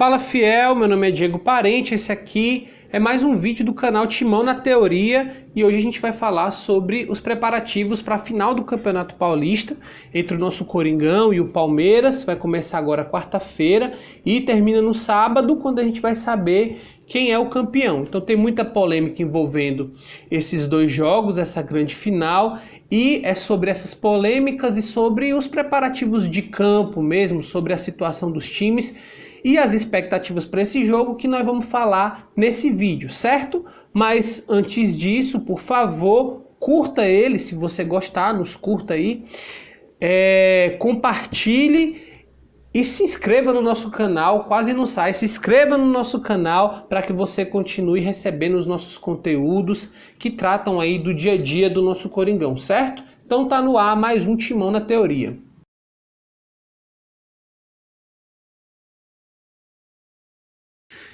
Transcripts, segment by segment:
Fala fiel, meu nome é Diego Parente, esse aqui é mais um vídeo do canal Timão na Teoria e hoje a gente vai falar sobre os preparativos para a final do Campeonato Paulista entre o nosso Coringão e o Palmeiras. Vai começar agora quarta-feira e termina no sábado, quando a gente vai saber quem é o campeão. Então tem muita polêmica envolvendo esses dois jogos, essa grande final, e é sobre essas polêmicas e sobre os preparativos de campo mesmo, sobre a situação dos times e as expectativas para esse jogo que nós vamos falar nesse vídeo, certo? Mas antes disso, por favor, curta ele, se você gostar, nos curta aí, compartilhe e se inscreva no nosso canal, quase não sai, se inscreva no nosso canal para que você continue recebendo os nossos conteúdos que tratam aí do dia a dia do nosso Coringão, certo? Então tá no ar mais um Timão na Teoria.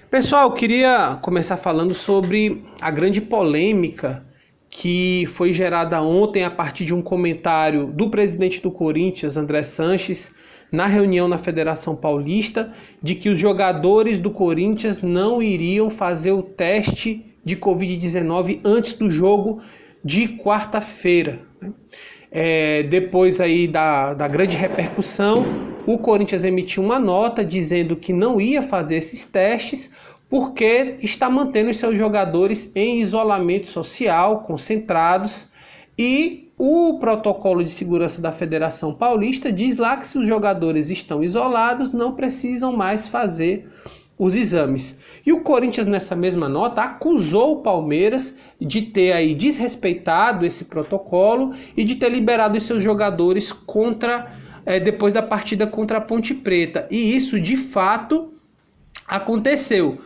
Pessoal, eu queria começar falando sobre a grande polêmica que foi gerada ontem a partir de um comentário do presidente do Corinthians, André Sanches, na reunião na Federação Paulista, de que os jogadores do Corinthians não iriam fazer o teste de Covid-19 antes do jogo de quarta-feira. Depois aí da grande repercussão, o Corinthians emitiu uma nota dizendo que não ia fazer esses testes porque está mantendo os seus jogadores em isolamento social, concentrados, e o protocolo de segurança da Federação Paulista diz lá que se os jogadores estão isolados, não precisam mais fazer os exames. E o Corinthians, nessa mesma nota, acusou o Palmeiras de ter aí desrespeitado esse protocolo e de ter liberado os seus jogadores depois da partida contra a Ponte Preta. E isso, de fato, aconteceu.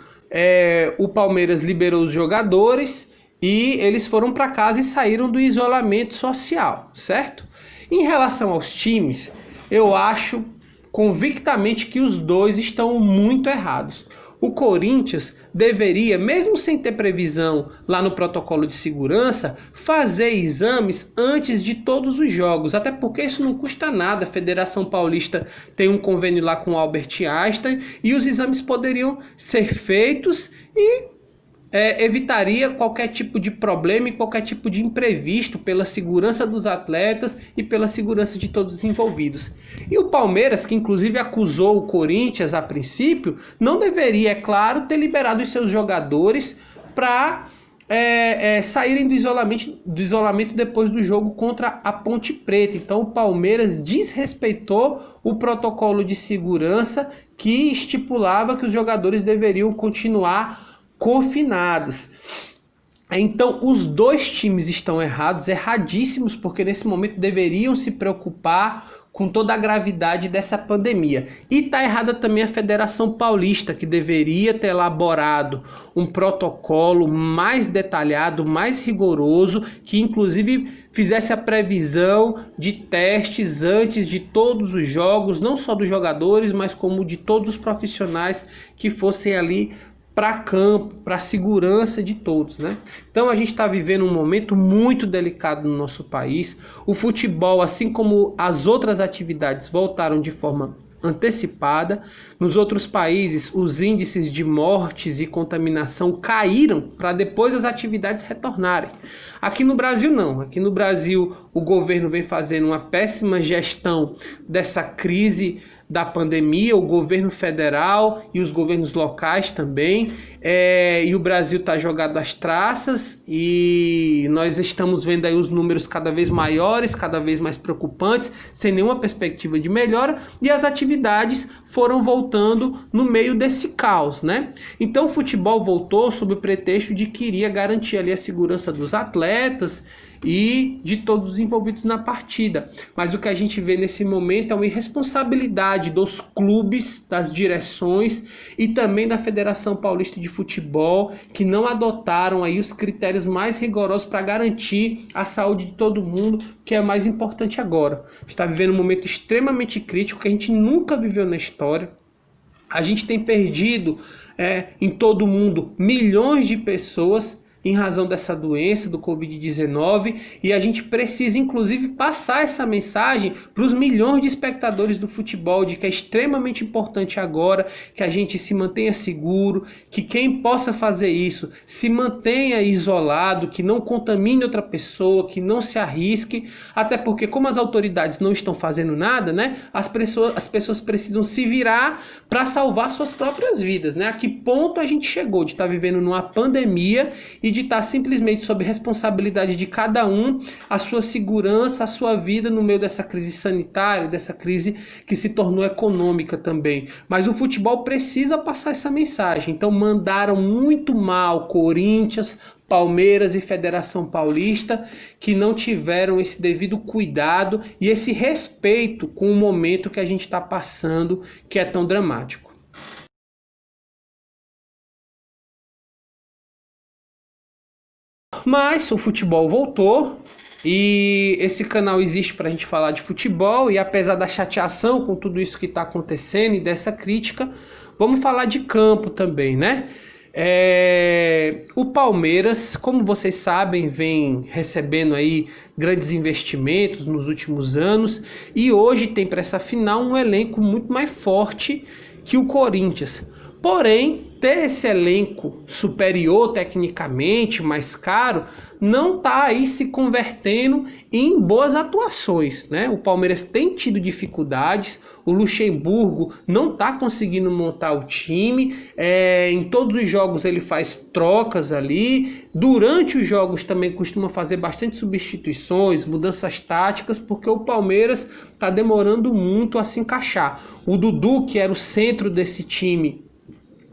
O Palmeiras liberou os jogadores e eles foram para casa e saíram do isolamento social, certo? Em relação aos times, eu acho convictamente que os dois estão muito errados. O Corinthians deveria, mesmo sem ter previsão lá no protocolo de segurança, fazer exames antes de todos os jogos, até porque isso não custa nada. A Federação Paulista tem um convênio lá com o Albert Einstein e os exames poderiam ser feitos e evitaria qualquer tipo de problema e qualquer tipo de imprevisto pela segurança dos atletas e pela segurança de todos os envolvidos. E o Palmeiras, que inclusive acusou o Corinthians a princípio, não deveria, é claro, ter liberado os seus jogadores para saírem do isolamento depois do jogo contra a Ponte Preta. Então o Palmeiras desrespeitou o protocolo de segurança que estipulava que os jogadores deveriam continuar confinados. Então os dois times estão erradíssimos, porque nesse momento deveriam se preocupar com toda a gravidade dessa pandemia. E está errada também a Federação Paulista, que deveria ter elaborado um protocolo mais detalhado, mais rigoroso, que inclusive fizesse a previsão de testes antes de todos os jogos, não só dos jogadores, mas como de todos os profissionais que fossem ali para campo, para a segurança de todos, né? Então a gente está vivendo um momento muito delicado no nosso país. O futebol, assim como as outras atividades, voltaram de forma antecipada. Nos outros países, os índices de mortes e contaminação caíram para depois as atividades retornarem. Aqui no Brasil não. Aqui no Brasil o governo vem fazendo uma péssima gestão dessa crise da pandemia, o governo federal e os governos locais também, e o Brasil está jogado às traças e nós estamos vendo aí os números cada vez maiores, cada vez mais preocupantes, sem nenhuma perspectiva de melhora, e as atividades foram voltando no meio desse caos, né? Então o futebol voltou sob o pretexto de que iria garantir ali a segurança dos atletas e de todos os envolvidos na partida. Mas o que a gente vê nesse momento é uma irresponsabilidade dos clubes, das direções e também da Federação Paulista de Futebol, que não adotaram aí os critérios mais rigorosos para garantir a saúde de todo mundo, que é o mais importante agora. A gente está vivendo um momento extremamente crítico que a gente nunca viveu na história. A gente tem perdido em todo o mundo milhões de pessoas em razão dessa doença do Covid-19, e a gente precisa inclusive passar essa mensagem para os milhões de espectadores do futebol, de que é extremamente importante agora que a gente se mantenha seguro, que quem possa fazer isso se mantenha isolado, que não contamine outra pessoa, que não se arrisque, até porque como as autoridades não estão fazendo nada, né, as pessoas precisam se virar para salvar suas próprias vidas, né? A que ponto a gente chegou de estar vivendo numa pandemia e de estar simplesmente sob responsabilidade de cada um, a sua segurança, a sua vida no meio dessa crise sanitária, dessa crise que se tornou econômica também. Mas o futebol precisa passar essa mensagem. Então mandaram muito mal Corinthians, Palmeiras e Federação Paulista, que não tiveram esse devido cuidado e esse respeito com o momento que a gente está passando, que é tão dramático. Mas o futebol voltou e esse canal existe para a gente falar de futebol, e apesar da chateação com tudo isso que está acontecendo e dessa crítica, vamos falar de campo também, né? O Palmeiras, como vocês sabem, vem recebendo aí grandes investimentos nos últimos anos e hoje tem para essa final um elenco muito mais forte que o Corinthians. Porém, ter esse elenco superior tecnicamente, mais caro, não está aí se convertendo em boas atuações, né? O Palmeiras tem tido dificuldades, o Luxemburgo não está conseguindo montar o time, em todos os jogos ele faz trocas ali, durante os jogos também costuma fazer bastante substituições, mudanças táticas, porque o Palmeiras está demorando muito a se encaixar. O Dudu, que era o centro desse time,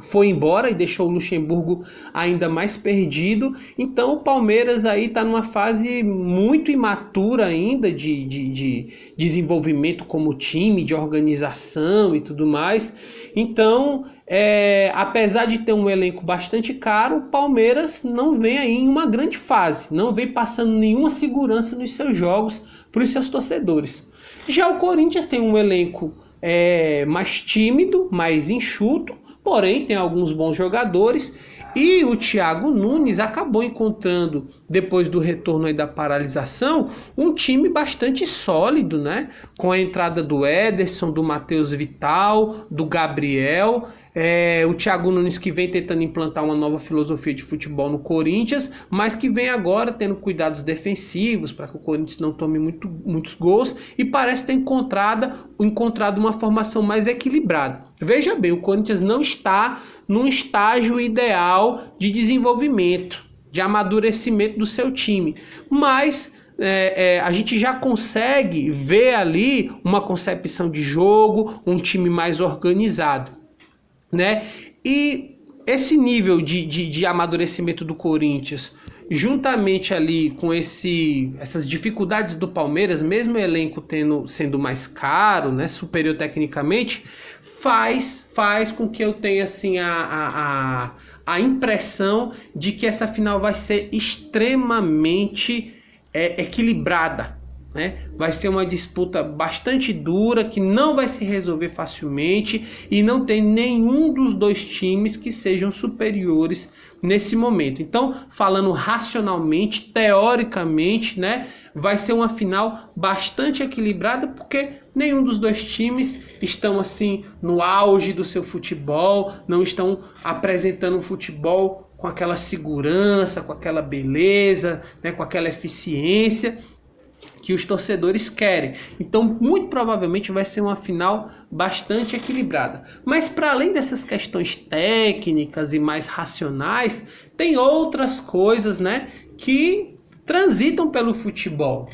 foi embora e deixou o Luxemburgo ainda mais perdido. Então o Palmeiras aí está numa fase muito imatura ainda de desenvolvimento como time, de organização e tudo mais. Então, apesar de ter um elenco bastante caro, o Palmeiras não vem aí em uma grande fase, não vem passando nenhuma segurança nos seus jogos para os seus torcedores. Já o Corinthians tem um elenco mais tímido, mais enxuto, porém tem alguns bons jogadores, e o Thiago Nunes acabou encontrando, depois do retorno aí da paralisação, um time bastante sólido, né? Com a entrada do Ederson, do Matheus Vital, do Gabriel, o Thiago Nunes que vem tentando implantar uma nova filosofia de futebol no Corinthians, mas que vem agora tendo cuidados defensivos para que o Corinthians não tome muitos gols, e parece ter encontrado uma formação mais equilibrada. Veja bem, o Corinthians não está num estágio ideal de desenvolvimento, de amadurecimento do seu time, mas a gente já consegue ver ali uma concepção de jogo, um time mais organizado, né? E esse nível de amadurecimento do Corinthians, juntamente ali com essas dificuldades do Palmeiras, mesmo o elenco sendo mais caro, né, superior tecnicamente, faz com que eu tenha assim, a impressão de que essa final vai ser extremamente equilibrada, né? Vai ser uma disputa bastante dura, que não vai se resolver facilmente, e não tem nenhum dos dois times que sejam superiores nesse momento. Então, falando racionalmente, teoricamente, né, vai ser uma final bastante equilibrada, porque nenhum dos dois times estão assim no auge do seu futebol, não estão apresentando um futebol com aquela segurança, com aquela beleza, né, com aquela eficiência que os torcedores querem. Então, muito provavelmente vai ser uma final bastante equilibrada. Mas para além dessas questões técnicas e mais racionais, tem outras coisas, né, que transitam pelo futebol.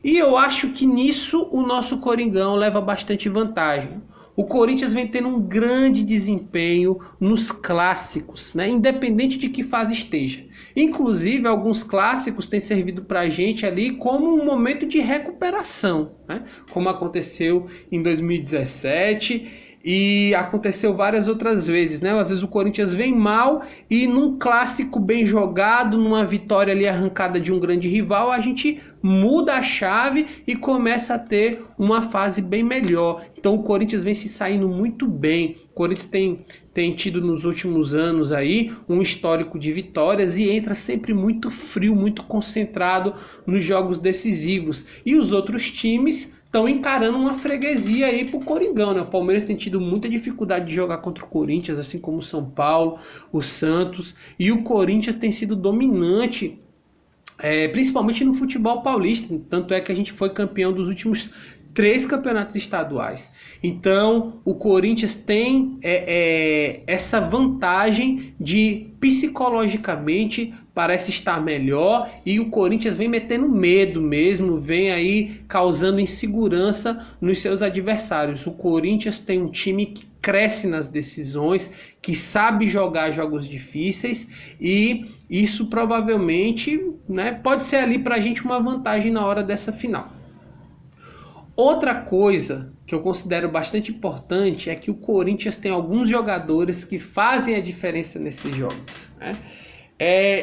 E eu acho que nisso o nosso Coringão leva bastante vantagem. O Corinthians vem tendo um grande desempenho nos clássicos, né? Independente de que fase esteja. Inclusive, alguns clássicos têm servido para a gente ali como um momento de recuperação, né? Como aconteceu em 2017. E aconteceu várias outras vezes, né? Às vezes o Corinthians vem mal e num clássico bem jogado, numa vitória ali arrancada de um grande rival, a gente muda a chave e começa a ter uma fase bem melhor. Então o Corinthians vem se saindo muito bem. O Corinthians tem tido nos últimos anos aí um histórico de vitórias e entra sempre muito frio, muito concentrado nos jogos decisivos. E os outros times estão encarando uma freguesia aí pro Coringão, né? O Palmeiras tem tido muita dificuldade de jogar contra o Corinthians, assim como o São Paulo, o Santos, e o Corinthians tem sido dominante, principalmente no futebol paulista, tanto é que a gente foi campeão dos últimos 3 campeonatos estaduais. Então, o Corinthians tem essa vantagem de, psicologicamente, parece estar melhor, e o Corinthians vem metendo medo mesmo, vem aí causando insegurança nos seus adversários. O Corinthians tem um time que cresce nas decisões, que sabe jogar jogos difíceis, e isso provavelmente, né, pode ser ali para a gente uma vantagem na hora dessa final. Outra coisa que eu considero bastante importante é que o Corinthians tem alguns jogadores que fazem a diferença nesses jogos, né?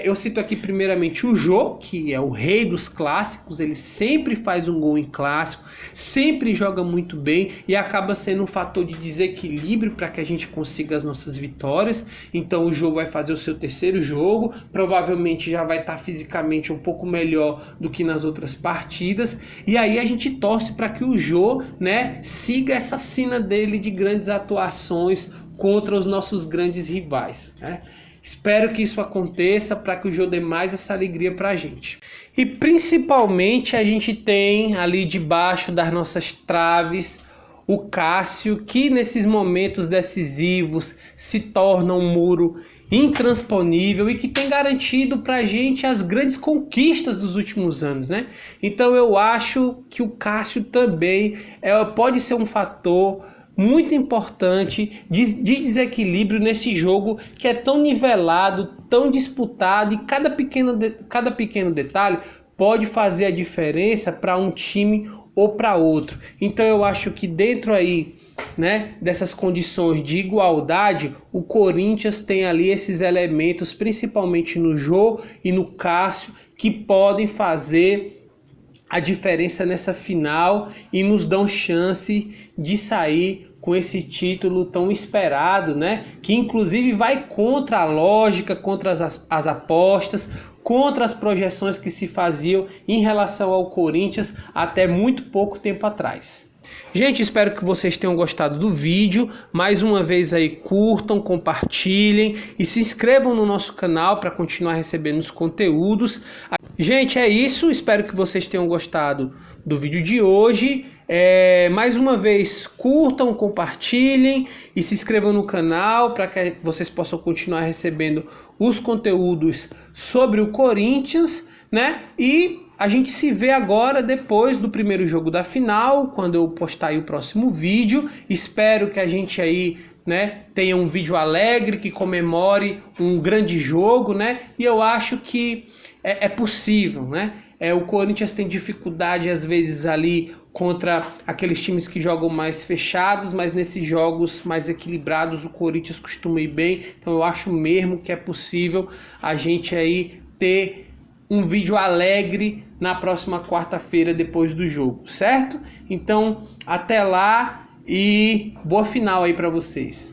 Eu cito aqui primeiramente o Jô, que é o rei dos clássicos, ele sempre faz um gol em clássico, sempre joga muito bem e acaba sendo um fator de desequilíbrio para que a gente consiga as nossas vitórias. Então o Jô vai fazer o seu 3º jogo, provavelmente já vai estar fisicamente um pouco melhor do que nas outras partidas, e aí a gente torce para que o Jô, né, siga essa sina dele de grandes atuações contra os nossos grandes rivais, né? Espero que isso aconteça para que o Jô dê mais essa alegria para a gente. E principalmente a gente tem ali debaixo das nossas traves o Cássio, que nesses momentos decisivos se torna um muro intransponível e que tem garantido para a gente as grandes conquistas dos últimos anos, né? Então eu acho que o Cássio também pode ser um fator muito importante de desequilíbrio nesse jogo que é tão nivelado, tão disputado, e cada pequeno detalhe pode fazer a diferença para um time ou para outro. Então eu acho que dentro aí, né, dessas condições de igualdade, o Corinthians tem ali esses elementos, principalmente no Jô e no Cássio, que podem fazer a diferença nessa final e nos dão chance de sair com esse título tão esperado, né? Que inclusive vai contra a lógica, contra as apostas, contra as projeções que se faziam em relação ao Corinthians até muito pouco tempo atrás. Gente, espero que vocês tenham gostado do vídeo. Mais uma vez aí, curtam, compartilhem e se inscrevam no nosso canal para continuar recebendo os conteúdos. Gente, é isso. Espero que vocês tenham gostado do vídeo de hoje. Mais uma vez, curtam, compartilhem e se inscrevam no canal para que vocês possam continuar recebendo os conteúdos sobre o Corinthians, né? E a gente se vê agora depois do primeiro jogo da final, quando eu postar aí o próximo vídeo. Espero que a gente aí, né, tenha um vídeo alegre, que comemore um grande jogo, né? E eu acho que é possível, né? O Corinthians tem dificuldade às vezes ali contra aqueles times que jogam mais fechados, mas nesses jogos mais equilibrados o Corinthians costuma ir bem. Então eu acho mesmo que é possível a gente aí ter um vídeo alegre na próxima quarta-feira depois do jogo, certo? Então, até lá e boa final aí para vocês.